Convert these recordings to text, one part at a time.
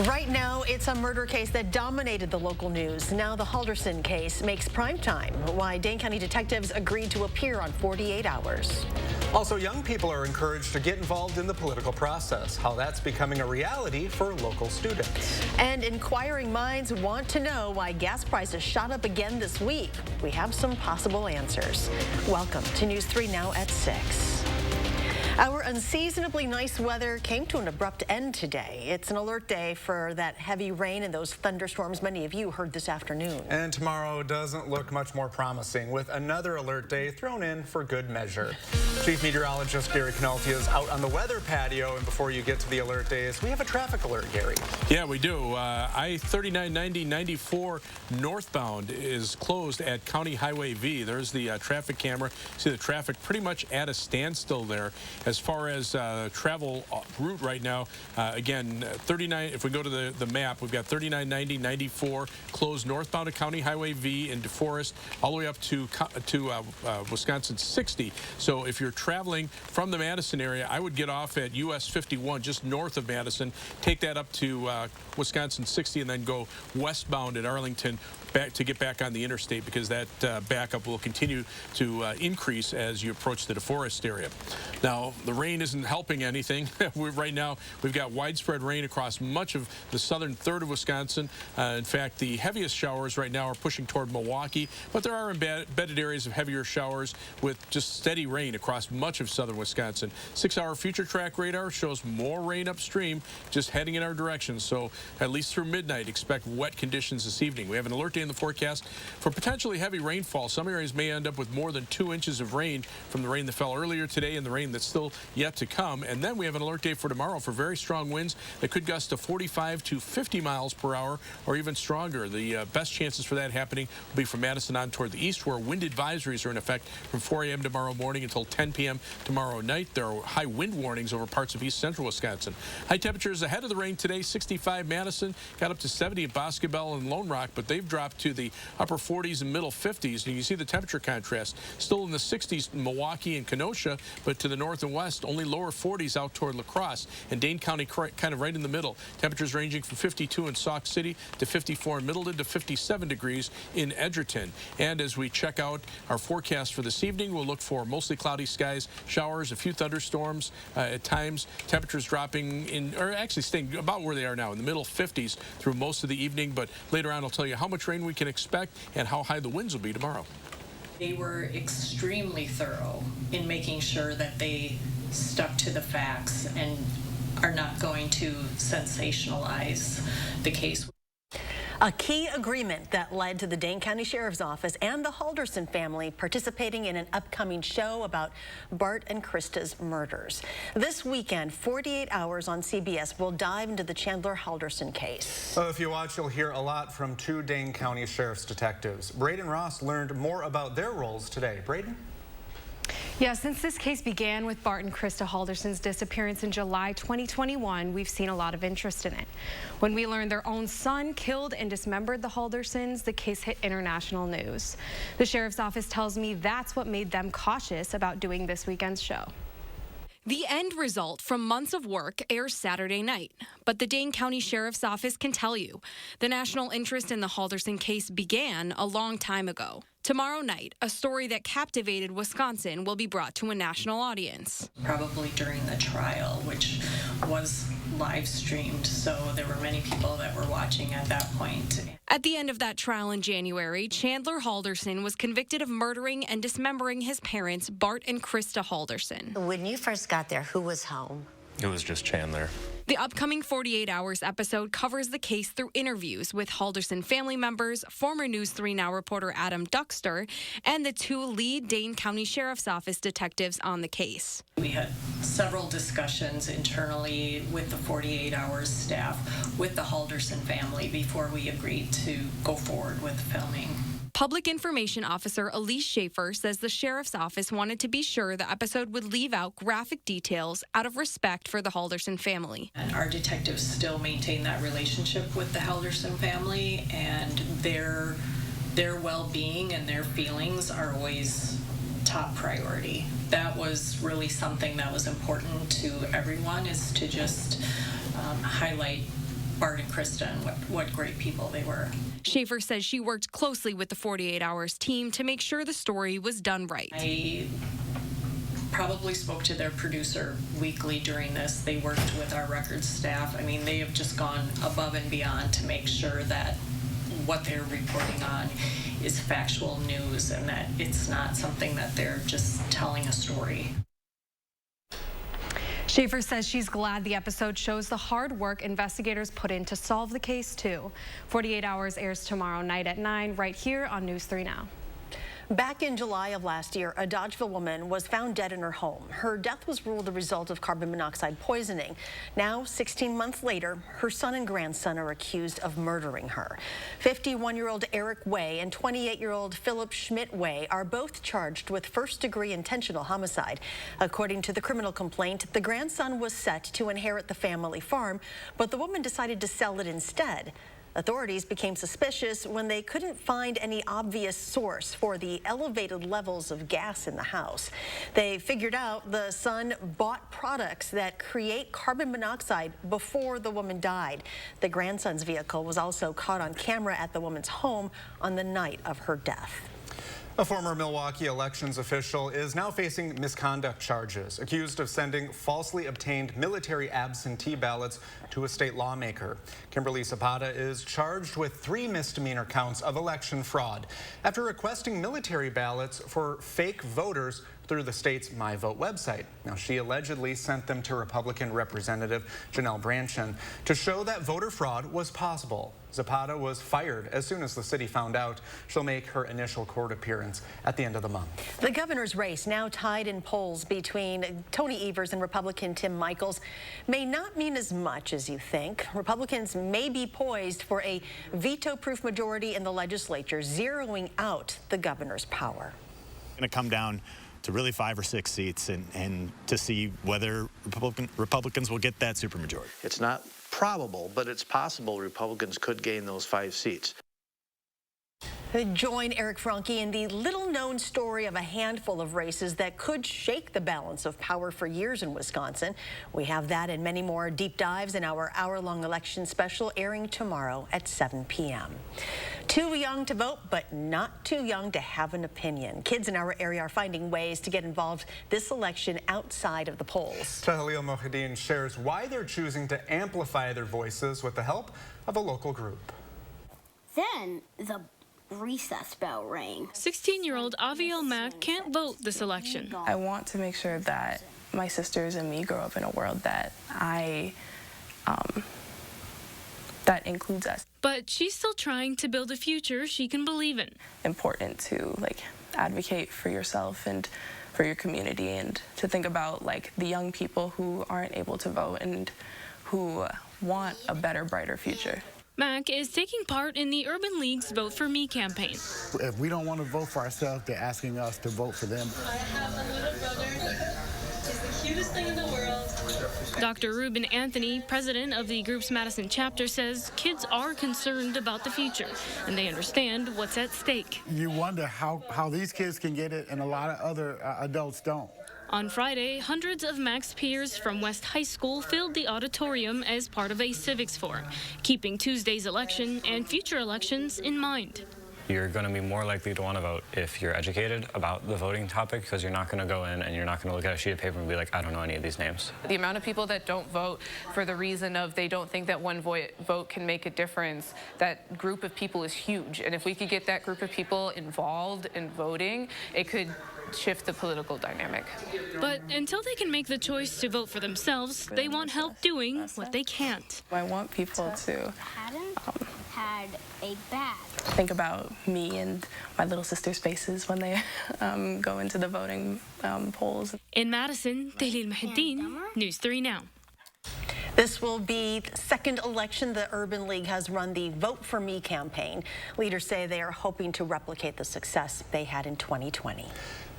Right now, it's a murder case that dominated the local news. Now the Halderson case makes primetime. Why Dane County detectives agreed to appear on 48 Hours. Also, young people are encouraged to get involved in the political process, how that's becoming a reality for local students. And inquiring minds want to know why gas prices shot up again this week. We have some possible answers. Welcome to News 3 Now at 6. Our unseasonably nice weather came to an abrupt end today. It's an alert day for that heavy rain and those thunderstorms many of you heard this afternoon. And tomorrow doesn't look much more promising, with another alert day thrown in for good measure. Chief Meteorologist Gary Canalti is out on the weather patio, and before you get to the alert days, we have a traffic alert, Gary. Yeah, we do. I-39, 90, 94 northbound is closed at County Highway V. There's the traffic camera. See the traffic pretty much at a standstill there. As far as travel route right now, again, 39, if we go to the map, we've got 39, 90, 94 closed northbound at County Highway V in DeForest, all the way up to Wisconsin 60. So if you're traveling from the Madison area, I would get off at US 51, just north of Madison, take that up to Wisconsin 60, and then go westbound at Arlington to get back on the interstate, because that backup will continue to increase as you approach the DeForest area. Now, the rain isn't helping anything. Right now, we've got widespread rain across much of the southern third of Wisconsin. In fact, the heaviest showers right now are pushing toward Milwaukee, but there are embedded areas of heavier showers with just steady rain across much of southern Wisconsin. 6-hour future track radar shows more rain upstream just heading in our direction. So at least through midnight, expect wet conditions this evening. We have an alert day in the forecast for potentially heavy rainfall. Some areas may end up with more than 2 inches of rain from the rain that fell earlier today and the rain that's still yet to come. And then we have an alert day for tomorrow for very strong winds that could gust to 45 to 50 miles per hour or even stronger. The best chances for that happening will be from Madison on toward the east, where wind advisories are in effect from 4 a.m. tomorrow morning until 10 p.m. tomorrow night. There are high wind warnings over parts of east central Wisconsin. High temperatures ahead of the rain today: 65 Madison, got up to 70 at Boscobel and Lone Rock, but they've dropped to the upper 40s and middle 50s. And you can see the temperature contrast. Still in the 60s in Milwaukee and Kenosha, but to the north and west, only lower 40s out toward La Crosse, and Dane County kind of right in the middle. Temperatures ranging from 52 in Sauk City to 54 in Middleton to 57 degrees in Edgerton. And as we check out our forecast for this evening, we'll look for mostly cloudy skies, showers, a few thunderstorms at times. Temperatures dropping or actually staying about where they are now in the middle 50s through most of the evening. But later on, I'll tell you how much rain we can expect and how high the winds will be tomorrow. They were extremely thorough in making sure that they stuck to the facts and are not going to sensationalize the case. A key agreement that led to the Dane County Sheriff's Office and the Halderson family participating in an upcoming show about Bart and Krista's murders. This weekend, 48 Hours on CBS will dive into the Chandler Halderson case. If you watch, you'll hear a lot from 2 Dane County Sheriff's detectives. Braden Ross learned more about their roles today. Braden? Yeah, since this case began with Bart and Krista Halderson's disappearance in July 2021, we've seen a lot of interest in it. When we learned their own son killed and dismembered the Haldersons, the case hit international news. The Sheriff's Office tells me that's what made them cautious about doing this weekend's show. The end result from months of work airs Saturday night, but the Dane County Sheriff's Office can tell you the national interest in the Halderson case began a long time ago. Tomorrow night, a story that captivated Wisconsin will be brought to a national audience. Probably during the trial, which was live streamed, so there were many people that were watching at that point. At the end of that trial in January, Chandler Halderson was convicted of murdering and dismembering his parents, Bart and Krista Halderson. When you first got there, who was home? It was just Chandler. The upcoming 48 Hours episode covers the case through interviews with Halderson family members, former News 3 Now reporter Adam Duxter, and the 2 lead Dane County Sheriff's Office detectives on the case. We had several discussions internally with the 48 Hours staff, with the Halderson family, before we agreed to go forward with filming. Public Information Officer Elise Schaefer says the Sheriff's Office wanted to be sure the episode would leave out graphic details out of respect for the Halderson family. And our detectives still maintain that relationship with the Halderson family, and their well-being and their feelings are always top priority. That was really something that was important to everyone, is to just highlight Bart and Krista and what great people they were. Schaefer says she worked closely with the 48 Hours team to make sure the story was done right. I probably spoke to their producer weekly during this. They worked with our records staff. I mean, they have just gone above and beyond to make sure that what they're reporting on is factual news and that it's not something that they're just telling a story. Schaefer says she's glad the episode shows the hard work investigators put in to solve the case, too. 48 Hours airs tomorrow night at 9 right here on News 3 Now. Back in July of last year, a Dodgeville woman was found dead in her home. Her death was ruled a result of carbon monoxide poisoning. Now, 16 months later, her son and grandson are accused of murdering her. 51-year-old Eric Way and 28-year-old Philip Schmidt Way are both charged with first-degree intentional homicide. According to the criminal complaint, the grandson was set to inherit the family farm, but the woman decided to sell it instead. Authorities became suspicious when they couldn't find any obvious source for the elevated levels of gas in the house. They figured out the son bought products that create carbon monoxide before the woman died. The grandson's vehicle was also caught on camera at the woman's home on the night of her death. A former Milwaukee elections official is now facing misconduct charges, accused of sending falsely obtained military absentee ballots to a state lawmaker. Kimberly Zapata is charged with 3 misdemeanor counts of election fraud after requesting military ballots for fake voters through the state's My Vote website. Now, she allegedly sent them to Republican Representative Janelle Brandtjen to show that voter fraud was possible. Zapata was fired as soon as the city found out. She'll make her initial court appearance at the end of the month. The governor's race, now tied in polls between Tony Evers and Republican Tim Michels, may not mean as much as you think. Republicans may be poised for a veto-proof majority in the legislature, zeroing out the governor's power. It's going to come down to really 5 or 6 seats and to see whether Republicans will get that supermajority. It's not probable, but it's possible Republicans could gain those 5 seats. Join Eric Franke in the little-known story of a handful of races that could shake the balance of power for years in Wisconsin. We have that and many more deep dives in our hour-long election special airing tomorrow at 7 p.m. Too young to vote, but not too young to have an opinion. Kids in our area are finding ways to get involved this election outside of the polls. Tahlil Mohideen shares why they're choosing to amplify their voices with the help of a local group. Then the recess bell rang. 16-year-old Aviel Mack can't vote this election. I want to make sure that my sisters and me grow up in a world that that includes us. But she's still trying to build a future she can believe in. Important to advocate for yourself and for your community, and to think about the young people who aren't able to vote and who want a better, brighter future. Mack is taking part in the Urban League's Vote for Me campaign. If we don't want to vote for ourselves, they're asking us to vote for them. I have a little brother. He's the cutest thing in the world. Dr. Ruben Anthony, president of the group's Madison chapter, says kids are concerned about the future, and they understand what's at stake. You wonder how these kids can get it, and a lot of other adults don't. On Friday, hundreds of Mack's peers from West High School filled the auditorium as part of a civics forum, keeping Tuesday's election and future elections in mind. You're going to be more likely to want to vote if you're educated about the voting topic, because you're not going to go in and you're not going to look at a sheet of paper and be like, I don't know any of these names. The amount of people that don't vote for the reason of they don't think that one vote can make a difference, that group of people is huge. And if we could get that group of people involved in voting, it could shift the political dynamic. But until they can make the choice to vote for themselves, they want help doing what they can't. I want people to had a bag. Think about me and my little sister's faces when they go into the voting polls. In Madison, Tahlil Mohideen, News 3 Now. This will be the second election the Urban League has run the Vote for Me campaign. Leaders say they are hoping to replicate the success they had in 2020.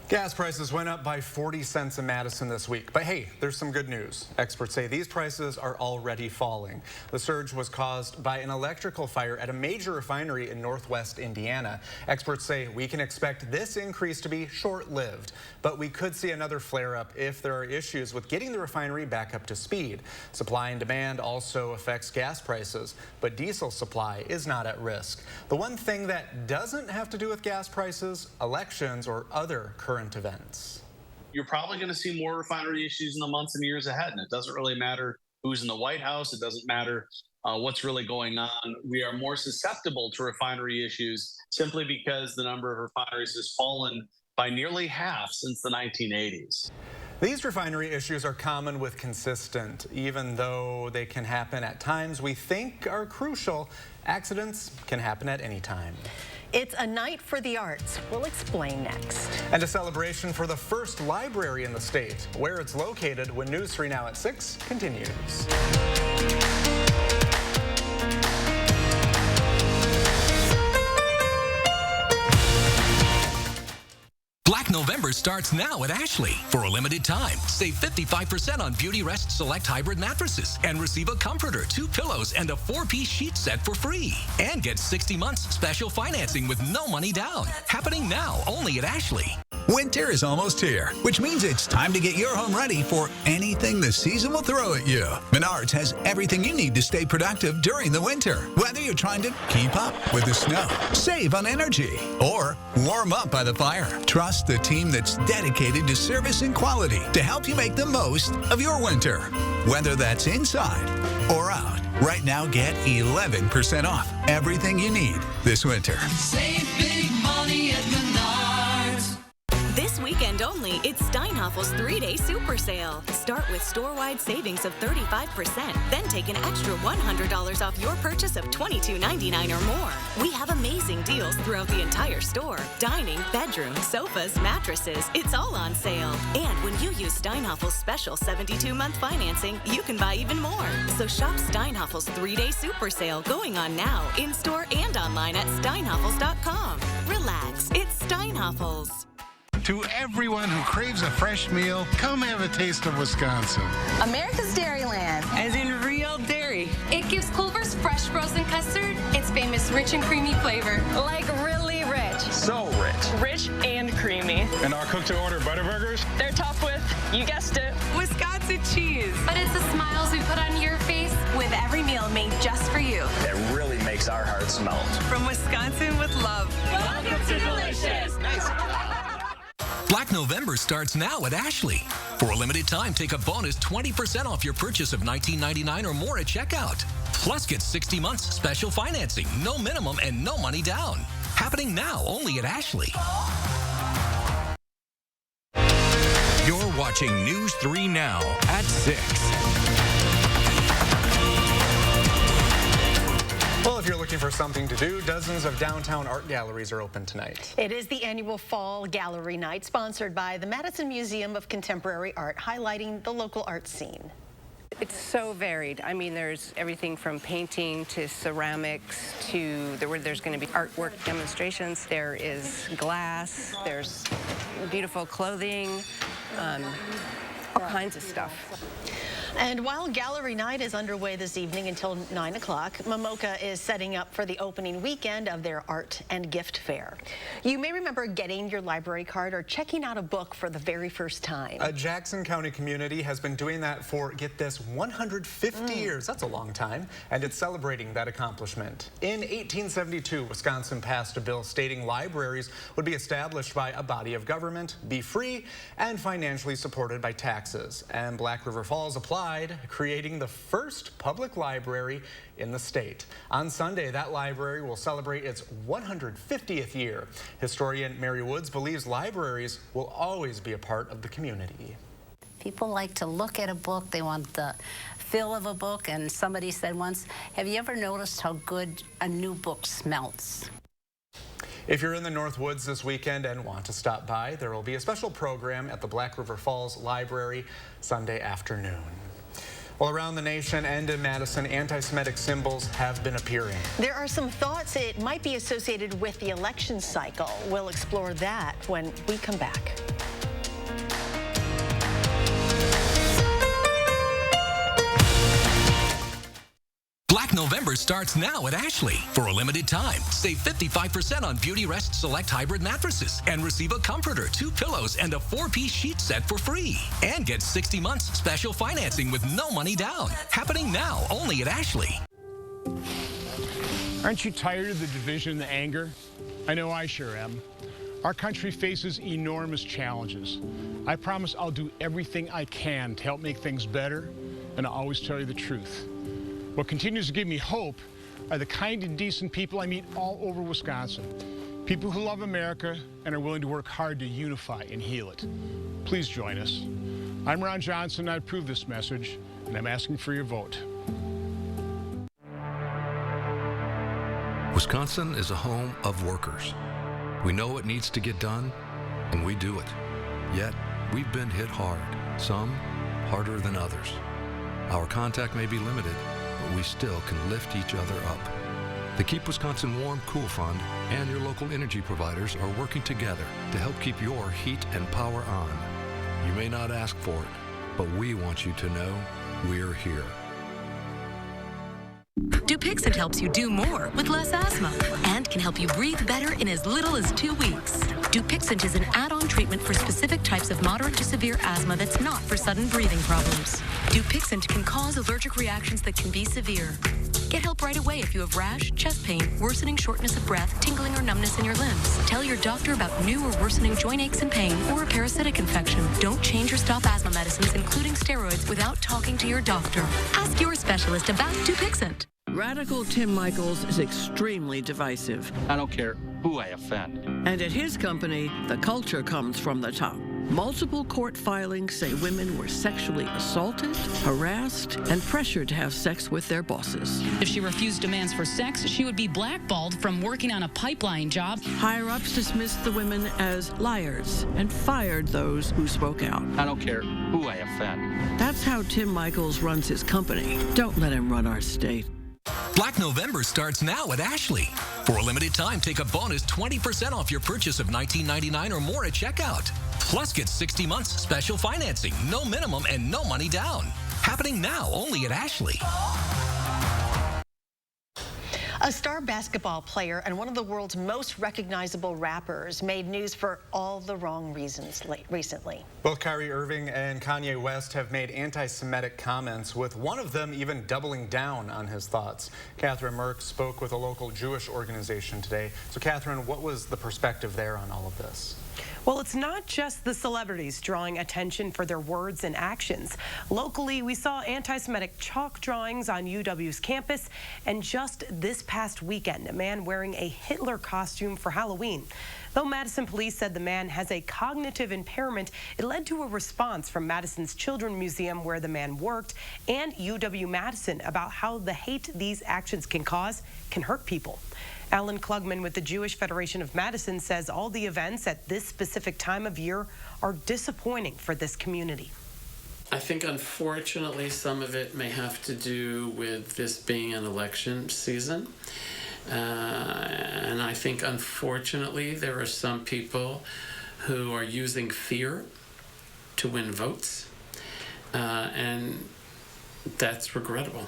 Gas prices went up by 40 cents in Madison this week. But hey, there's some good news. Experts say these prices are already falling. The surge was caused by an electrical fire at a major refinery in northwest Indiana. Experts say we can expect this increase to be short-lived, but we could see another flare-up if there are issues with getting the refinery back up to speed. Supply and demand also affects gas prices, but diesel supply is not at risk. The one thing that doesn't have to do with gas prices, elections or other current events. You're probably going to see more refinery issues in the months and years ahead, and it doesn't really matter who's in the White House. It doesn't matter what's really going on. We are more susceptible to refinery issues simply because the number of refineries has fallen by nearly half since the 1980s. These refinery issues are common with consistent, even though they can happen at times we think are crucial. Accidents can happen at any time. It's a night for the arts. We'll explain next. And a celebration for the first library in the state. Where it's located when News 3 Now at 6 continues. Black November starts now at Ashley. For a limited time, save 55% on Beauty Rest Select Hybrid mattresses and receive a comforter, 2 pillows, and a 4-piece sheet set for free. And get 60 months special financing with no money down. Happening now only at Ashley. Winter is almost here, which means it's time to get your home ready for anything the season will throw at you. Menards has everything you need to stay productive during the winter. Whether you're trying to keep up with the snow, save on energy, or warm up by the fire, trust the team that's dedicated to service and quality to help you make the most of your winter. Whether that's inside or out, right now get 11% off everything you need this winter. Save big money at Menards. This weekend only, it's Steinhaffel's 3-day super sale. Start with store-wide savings of 35%, then take an extra $100 off your purchase of $22.99 or more. We have amazing deals throughout the entire store. Dining, bedroom, sofas, mattresses, it's all on sale. And when you use Steinhaffel's special 72-month financing, you can buy even more. So shop Steinhaffel's 3-day super sale going on now, in-store and online at steinhaffels.com. Relax, it's Steinhaffel's. To everyone who craves a fresh meal, come have a taste of Wisconsin. America's Dairyland, as in real dairy. It gives Culver's fresh frozen custard its famous rich and creamy flavor. Like really rich. So rich. Rich and creamy. And our cook-to-order Butterburgers? They're topped with, you guessed it, Wisconsin cheese. But it's the smiles we put on your face with every meal made just for you. That really makes our hearts melt. From Wisconsin with love. Welcome to Delicious. Nice. Black November starts now at Ashley. For a limited time, take a bonus 20% off your purchase of $19.99 or more at checkout. Plus, get 60 months special financing, no minimum and no money down. Happening now only at Ashley. You're watching News 3 Now at 6. Well, if you're looking for something to do, dozens of downtown art galleries are open tonight. It is the annual Fall Gallery Night, sponsored by the Madison Museum of Contemporary Art, highlighting the local art scene. It's so varied. I mean, there's everything from painting to ceramics to there's going to be artwork demonstrations. There is glass. There's beautiful clothing, all kinds of stuff. And while Gallery Night is underway this evening until 9 o'clock, Momoka is setting up for the opening weekend of their art and gift fair. You may remember getting your library card or checking out a book for the very first time. A Jackson County community has been doing that for, get this, 150 years. That's a long time, and it's celebrating that accomplishment. In 1872, Wisconsin passed a bill stating libraries would be established by a body of government, be free, and financially supported by taxes. And Black River Falls applied, creating the first public library in the state. On Sunday, that library will celebrate its 150th year. Historian Mary Woods believes libraries will always be a part of the community. People like to look at a book, they want the feel of a book, and somebody said once, have you ever noticed how good a new book smells? If you're in the North Woods this weekend and want to stop by, there will be a special program at the Black River Falls Library Sunday afternoon. Well, around the nation and in Madison, anti-Semitic symbols have been appearing. There are some thoughts it might be associated with the election cycle. We'll explore that when we come back. Black November starts now at Ashley. For a limited time, save 55% on Beauty Rest Select Hybrid mattresses and receive a comforter, 2 pillows, and a 4-piece sheet set for free. And get 60 months special financing with no money down. Happening now only at Ashley. Aren't you tired of the division and the anger? I know I sure am. Our country faces enormous challenges. I promise I'll do everything I can to help make things better, and I'll always tell you the truth. What continues to give me hope are the kind and decent people I meet all over Wisconsin. People who love America and are willing to work hard to unify and heal it. Please join us. I'm Ron Johnson, I approve this message, and I'm asking for your vote. Wisconsin is a home of workers. We know what needs to get done, and we do it. Yet, we've been hit hard, some harder than others. Our contact may be limited, but we still can lift each other up. The Keep Wisconsin Warm Cool Fund and your local energy providers are working together to help keep your heat and power on. You may not ask for it, but we want you to know we're here. Dupixent helps you do more with less asthma and can help you breathe better in as little as 2 weeks. Dupixent is an add-on treatment for specific types of moderate to severe asthma that's not for sudden breathing problems. Dupixent can cause allergic reactions that can be severe. Get help right away if you have rash, chest pain, worsening shortness of breath, tingling or numbness in your limbs. Tell your doctor about new or worsening joint aches and pain or a parasitic infection. Don't change or stop asthma medicines, including steroids, without talking to your doctor. Ask your specialist about Dupixent. Radical Tim Michaels is extremely divisive. I don't care who I offend. And at his company, the culture comes from the top. Multiple court filings say women were sexually assaulted, harassed, and pressured to have sex with their bosses. If she refused demands for sex, she would be blackballed from working on a pipeline job. Higher-ups dismissed the women as liars and fired those who spoke out. I don't care who I offend. That's how Tim Michaels runs his company. Don't let him run our state. Black November starts now at Ashley. For a limited time, take a bonus 20% off your purchase of $19.99 or more at checkout. Plus, get 60 months special financing, no minimum and no money down. Happening now only at Ashley. A star basketball player and one of the world's most recognizable rappers made news for all the wrong reasons recently. Both Kyrie Irving and Kanye West have made anti-Semitic comments, with one of them even doubling down on his thoughts. Catherine Merck spoke with a local Jewish organization today. So, Catherine, what was the perspective there on all of this? Well, it's not just the celebrities drawing attention for their words and actions. Locally, we saw anti-Semitic chalk drawings on UW's campus, and just this past weekend, a man wearing a Hitler costume for Halloween. Though Madison police said the man has a cognitive impairment, it led to a response from Madison's Children's Museum, where the man worked, and UW-Madison about how the hate these actions can cause can hurt people. Alan Klugman with the Jewish Federation of Madison says all the events at this specific time of year are disappointing for this community. I think, unfortunately, some of it may have to do with this being an election season. And I think, unfortunately, there are some people who are using fear to win votes. And that's regrettable.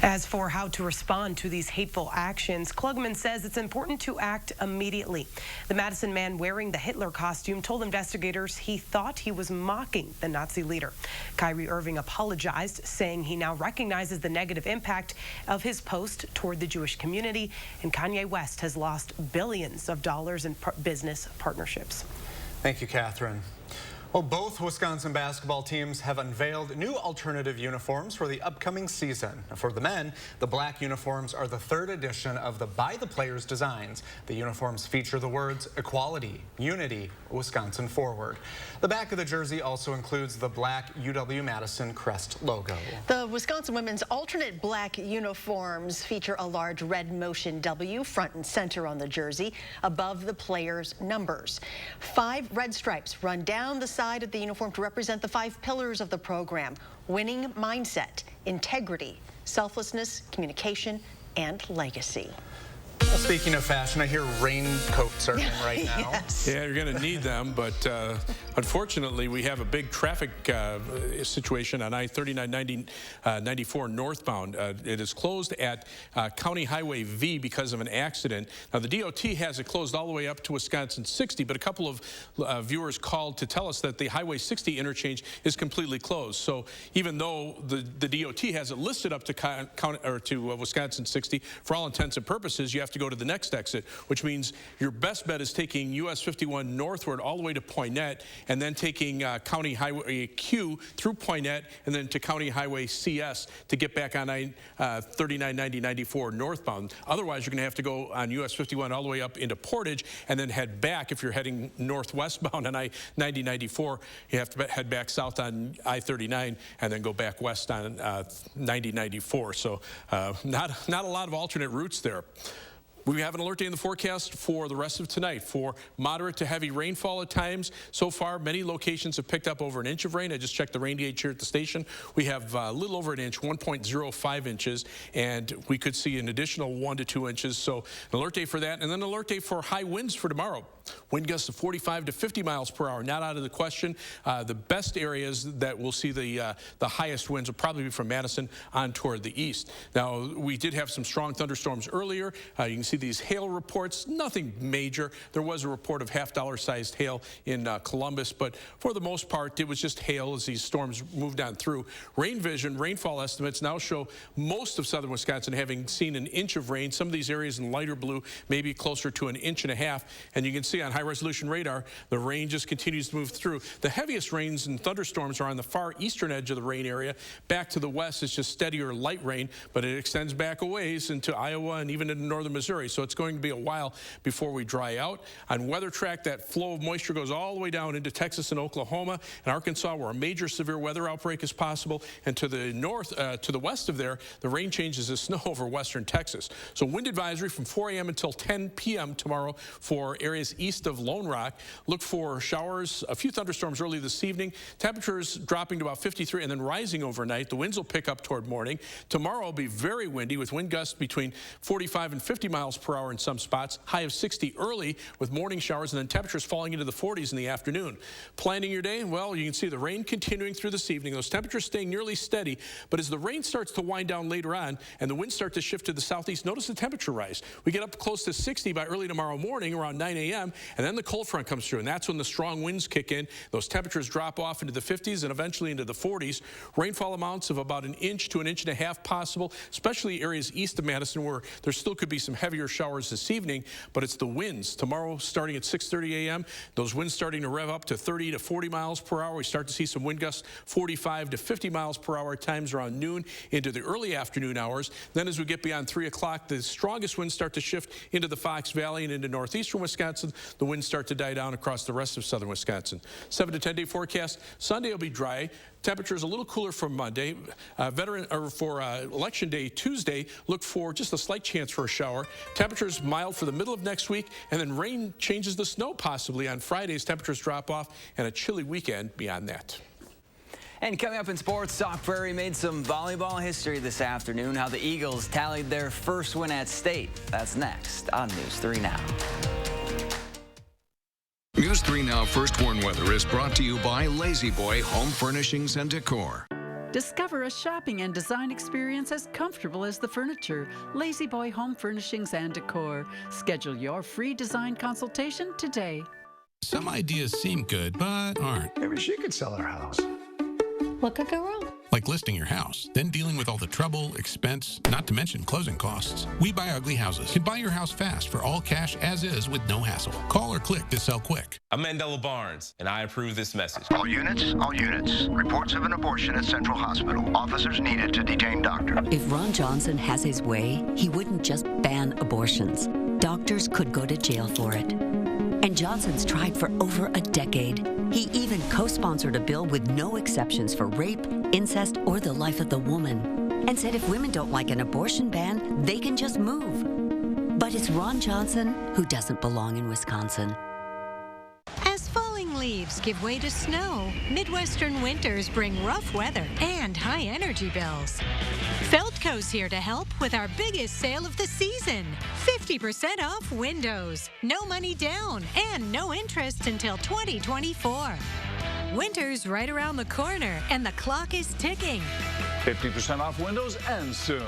As for how to respond to these hateful actions, Klugman says it's important to act immediately. The Madison man wearing the Hitler costume told investigators he thought he was mocking the Nazi leader. Kyrie Irving apologized, saying he now recognizes the negative impact of his post toward the Jewish community, and Kanye West has lost billions of dollars in business partnerships. Thank you, Catherine. Well, both Wisconsin basketball teams have unveiled new alternative uniforms for the upcoming season. For the men, the black uniforms are the third edition of the By the Players designs. The uniforms feature the words equality, unity, Wisconsin forward. The back of the jersey also includes the black UW-Madison crest logo. The Wisconsin women's alternate black uniforms feature a large red motion W front and center on the jersey above the players' numbers. 5 red stripes run down the side of the uniform to represent the 5 pillars of the program: winning mindset, integrity, selflessness, communication, and legacy. Well, speaking of fashion, I hear raincoats are in right now. Yes. Yeah, you're going to need them, but unfortunately, we have a big traffic situation on I-39-94 northbound. It is closed at County Highway V because of an accident. Now, the DOT has it closed all the way up to Wisconsin 60, but a couple of viewers called to tell us that the Highway 60 interchange is completely closed. So even though the DOT has it listed up to Wisconsin 60, for all intents and purposes, you have to go to the next exit, which means your best bet is taking US 51 northward all the way to Poynette, and then taking County Highway Q through Poynette, and then to County Highway CS to get back on I-39-90-94 northbound. Otherwise, you're going to have to go on US 51 all the way up into Portage, and then head back. If you're heading northwestbound on I-90-94, you have to head back south on I-39, and then go back west on 90-94. So not a lot of alternate routes there. We have an alert day in the forecast for the rest of tonight for moderate to heavy rainfall at times. So far, many locations have picked up over an inch of rain. I just checked the rain gauge here at the station. We have a little over an inch, 1.05 inches, and we could see an additional 1 to 2 inches. So an alert day for that, and then an alert day for high winds for tomorrow. Wind gusts of 45 to 50 miles per hour, not out of the question. The best areas that we'll see the highest winds will probably be from Madison on toward the east. Now, we did have some strong thunderstorms earlier. You can see these hail reports, nothing major. There was a report of $half-dollar sized hail in Columbus, but for the most part, it was just hail as these storms moved on through. Rain vision, rainfall estimates now show most of southern Wisconsin having seen an inch of rain. Some of these areas in lighter blue, maybe closer to an inch and a half. And you can see on high-resolution radar, the rain just continues to move through. The heaviest rains and thunderstorms are on the far eastern edge of the rain area. Back to the west, it's just steadier light rain, but it extends back a ways into Iowa and even into northern Missouri. So it's going to be a while before we dry out. On weather track, that flow of moisture goes all the way down into Texas and Oklahoma and Arkansas, where a major severe weather outbreak is possible. And to the north, to the west of there, the rain changes to snow over western Texas. So wind advisory from 4 a.m. until 10 p.m. tomorrow for areas east of Lone Rock. Look for showers, a few thunderstorms early this evening. Temperatures dropping to about 53 and then rising overnight. The winds will pick up toward morning. Tomorrow will be very windy with wind gusts between 45 and 50 miles per hour in some spots. High of 60 early with morning showers and then temperatures falling into the 40s in the afternoon. Planning your day, well, you can see the rain continuing through this evening. Those temperatures staying nearly steady, but as the rain starts to wind down later on and the winds start to shift to the southeast, notice the temperature rise. We get up close to 60 by early tomorrow morning around 9 a.m. and then the cold front comes through, and that's when the strong winds kick in. Those temperatures drop off into the 50s and eventually into the 40s. Rainfall amounts of about an inch to an inch and a half possible, especially areas east of Madison where there still could be some heavier showers this evening, but it's the winds. Tomorrow starting at 6:30 a.m., those winds starting to rev up to 30 to 40 miles per hour. We start to see some wind gusts 45 to 50 miles per hour at times around noon into the early afternoon hours. Then as we get beyond 3 o'clock, the strongest winds start to shift into the Fox Valley and into northeastern Wisconsin. The winds start to die down across the rest of southern Wisconsin. 7 to 10 day forecast. Sunday will be dry. Temperatures a little cooler from Monday. For Election Day Tuesday, look for just a slight chance for a shower. Temperatures mild for the middle of next week, and then rain changes to snow possibly on Fridays. Temperatures drop off, and a chilly weekend beyond that. And coming up in sports, Sauk Prairie made some volleyball history this afternoon. How the Eagles tallied their first win at state. That's next on News 3 Now. News 3 Now First Warn Weather is brought to you by Lazy Boy Home Furnishings and Decor. Discover a shopping and design experience as comfortable as the furniture. Lazy Boy Home Furnishings and Decor. Schedule your free design consultation today. Some ideas seem good, but aren't. Maybe she could sell her house. What could go wrong? Like listing your house, then dealing with all the trouble, expense, not to mention closing costs. We Buy Ugly Houses can buy your house fast for all cash as is with no hassle. Call or click to sell quick. I'm Mandela Barnes, and I approve this message. All units, all units. Reports of an abortion at Central Hospital. Officers needed to detain doctor. If Ron Johnson has his way, he wouldn't just ban abortions. Doctors could go to jail for it. And Johnson's tried for over a decade. He even co-sponsored a bill with no exceptions for rape, incest, or the life of the woman, and said if women don't like an abortion ban, they can just move. But it's Ron Johnson who doesn't belong in Wisconsin. As falling leaves leaves give way to snow, Midwestern winters bring rough weather and high energy bills. Feldco's here to help with our biggest sale of the season. 50% off windows, no money down, and no interest until 2024. Winter's right around the corner, and the clock is ticking. 50% off windows and soon.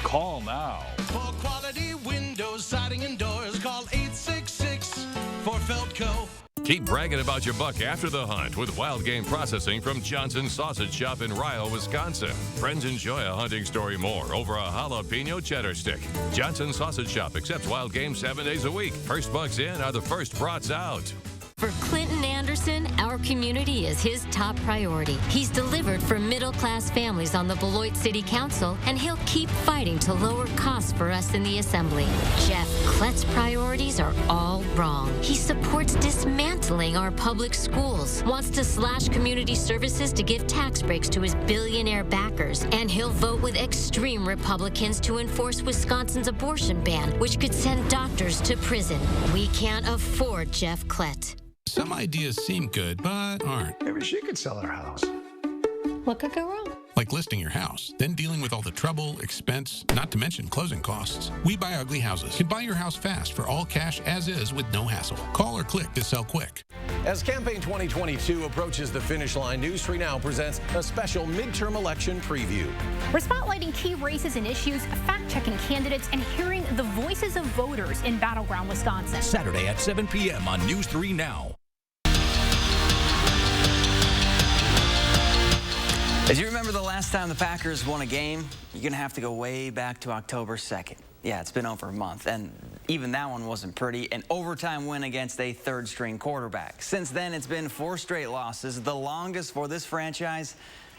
Call now. For quality windows, siding, and doors, call 866 for Feldco. Keep bragging about your buck after the hunt with wild game processing from Johnson's Sausage Shop in Ryle, Wisconsin. Friends enjoy a hunting story more over a jalapeno cheddar stick. Johnson's Sausage Shop accepts wild game 7 days a week. First bucks in are the first brats out. For Clinton Anderson, our community is his top priority. He's delivered for middle-class families on the Beloit City Council, and he'll keep fighting to lower costs for us in the Assembly. Jeff Klett's priorities are all wrong. He supports dismantling our public schools, wants to slash community services to give tax breaks to his billionaire backers, and he'll vote with extreme Republicans to enforce Wisconsin's abortion ban, which could send doctors to prison. We can't afford Jeff Klett. Some ideas seem good, but aren't. Maybe she could sell her house. What could go wrong? Like listing your house, then dealing with all the trouble, expense, not to mention closing costs. We Buy Ugly Houses can buy your house fast for all cash as is with no hassle. Call or click to sell quick. As Campaign 2022 approaches the finish line, News 3 Now presents a special midterm election preview. We're spotlighting key races and issues, fact-checking candidates, and hearing the voices of voters in battleground Wisconsin. Saturday at 7 p.m. on News 3 Now. As you remember the last time the Packers won a game, you're going to have to go way back to October 2nd. Yeah, it's been over a month, and even that one wasn't pretty. An overtime win against a third-string quarterback. Since then, it's been 4 straight losses, the longest for this franchise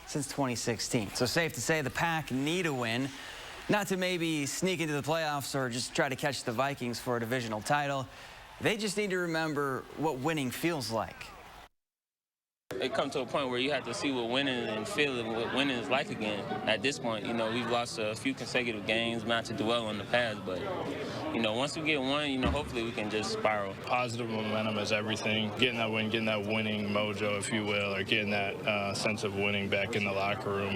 since 2016. So safe to say the Pack need a win, not to maybe sneak into the playoffs or just try to catch the Vikings for a divisional title. They just need to remember what winning feels like. It comes to a point where you have to see what winning and feeling what winning is like again. At this point, you know, we've lost a few consecutive games, not to dwell on the past, but, you know, once we get one, you know, hopefully we can just spiral. Positive momentum is everything. Getting that win, getting that winning mojo, if you will, or getting that sense of winning back in the locker room.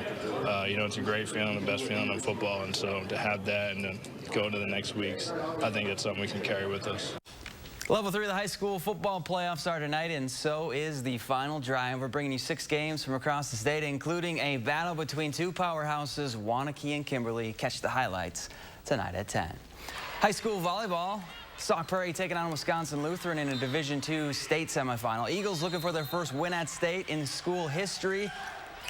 You know, it's a great feeling, the best feeling in football, and so to have that and to go to the next weeks, I think it's something we can carry with us. Level 3 of the high school football playoffs are tonight, and so is the final drive. We're bringing you 6 games from across the state, including a battle between 2 powerhouses, Waunakee and Kimberly. Catch the highlights tonight at 10. High school volleyball. Sauk Prairie taking on Wisconsin Lutheran in a Division II state semifinal. Eagles looking for their first win at state in school history.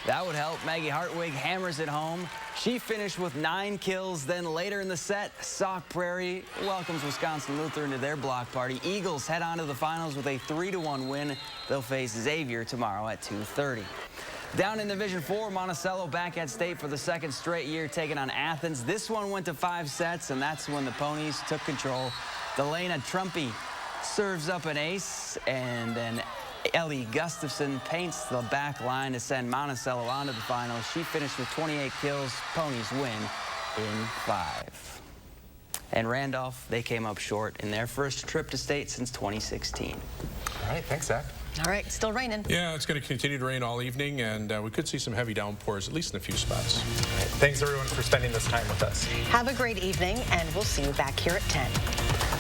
That would help. Maggie Hartwig hammers it home. She finished with 9 kills. Then later in the set, Sauk Prairie welcomes Wisconsin Lutheran to their block party. Eagles head on to the finals with a 3-1 win. They'll face Xavier tomorrow at 2:30. Down in Division 4, Monticello back at state for the 2nd straight year, taking on Athens. This one went to 5 sets, and that's when the Ponies took control. Delana Trumpy serves up an ace, and then Ellie Gustafson paints the back line to send Monticello on to the finals. She finished with 28 kills. Ponies win in 5. And Randolph, they came up short in their first trip to state since 2016. All right, thanks, Zach. All right, still raining. Yeah, it's going to continue to rain all evening, and we could see some heavy downpours, at least in a few spots. Thanks, everyone, for spending this time with us. Have a great evening, and we'll see you back here at 10.